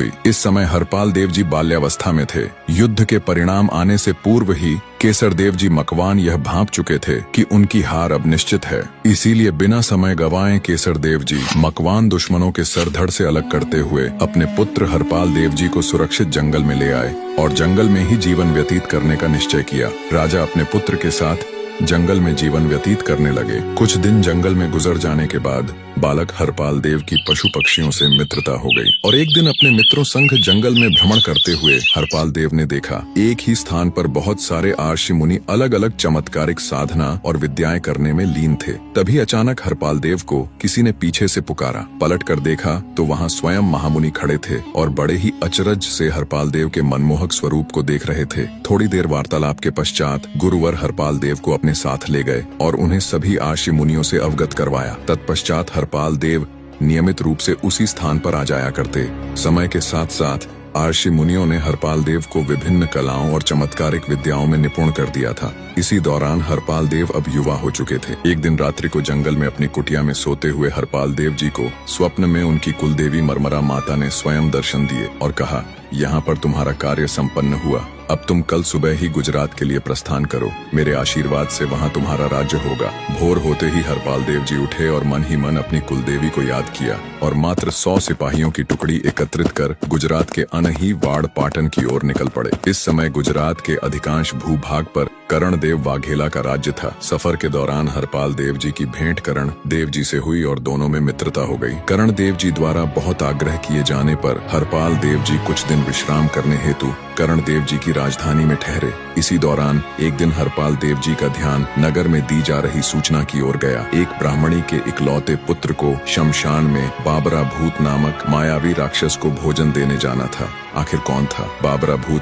हुई। इस समय हरपाल देव जी बाल्यावस्था में थे। युद्ध के परिणाम आने से पूर्व ही केसर देव जी मकवान यह भांप चुके थे कि उनकी हार अब निश्चित है। इसीलिए बिना समय गंवाए केसर देव जी मकवान दुश्मनों के सरधड़ से अलग करते हुए अपने पुत्र हरपाल देव जी को सुरक्षित जंगल में ले आए और जंगल में ही जीवन व्यतीत करने का निश्चय किया। राजा अपने पुत्र के साथ जंगल में जीवन व्यतीत करने लगे। कुछ दिन जंगल में गुजर जाने के बाद बालक हरपाल देव की पशु पक्षियों से मित्रता हो गई और एक दिन अपने मित्रों संग जंगल में भ्रमण करते हुए हरपाल देव ने देखा एक ही स्थान पर बहुत सारे ऋषि मुनि अलग अलग चमत्कारिक साधना और विद्याएं करने में लीन थे। तभी अचानक हरपाल देव को किसी ने पीछे से पुकारा। पलट कर देखा तो वहाँ स्वयं महामुनि खड़े थे और बड़े ही अचरज से हरपाल देव के मनमोहक स्वरूप को देख रहे थे। थोड़ी देर वार्तालाप के पश्चात गुरुवर हरपाल देव को अपने साथ ले गए और उन्हें सभी ऋषि मुनियों से अवगत करवाया। तत्पश्चात हरपाल देव नियमित रूप से उसी स्थान पर आ जाया करते। समय के साथ साथ ऋषि मुनियों ने हरपाल देव को विभिन्न कलाओं और चमत्कारिक विद्याओं में निपुण कर दिया था। इसी दौरान हरपाल देव अब युवा हो चुके थे। एक दिन रात्रि को जंगल में अपनी कुटिया में सोते हुए हरपाल देव जी को स्वप्न में उनकी कुलदेवी मरमरा माता ने स्वयं दर्शन दिए और कहा, यहाँ पर तुम्हारा कार्य संपन्न हुआ। अब तुम कल सुबह ही गुजरात के लिए प्रस्थान करो। मेरे आशीर्वाद से वहाँ तुम्हारा राज्य होगा। भोर होते ही हरपाल देव जी उठे और मन ही मन अपनी कुलदेवी को याद किया और मात्र 100 सिपाहियों की टुकड़ी एकत्रित कर गुजरात के अनही वाड़ पाटन की ओर निकल पड़े। इस समय गुजरात के अधिकांश भूभाग पर करण देव वाघेला का राज्य था। सफर के दौरान हरपाल देव जी की भेंट करण देव जी से हुई और दोनों में मित्रता हो गई। करण देव जी द्वारा बहुत आग्रह किए जाने पर हरपाल देव जी कुछ दिन विश्राम करने हेतु करण देव जी की राजधानी में ठहरे। इसी दौरान एक दिन हरपाल देव जी का ध्यान नगर में दी जा रही सूचना की ओर गया। एक ब्राह्मणी के इकलौते पुत्र को शमशान में बाबरा भूत नामक मायावी राक्षस को भोजन देने जाना था। आखिर कौन था बाबरा भूत?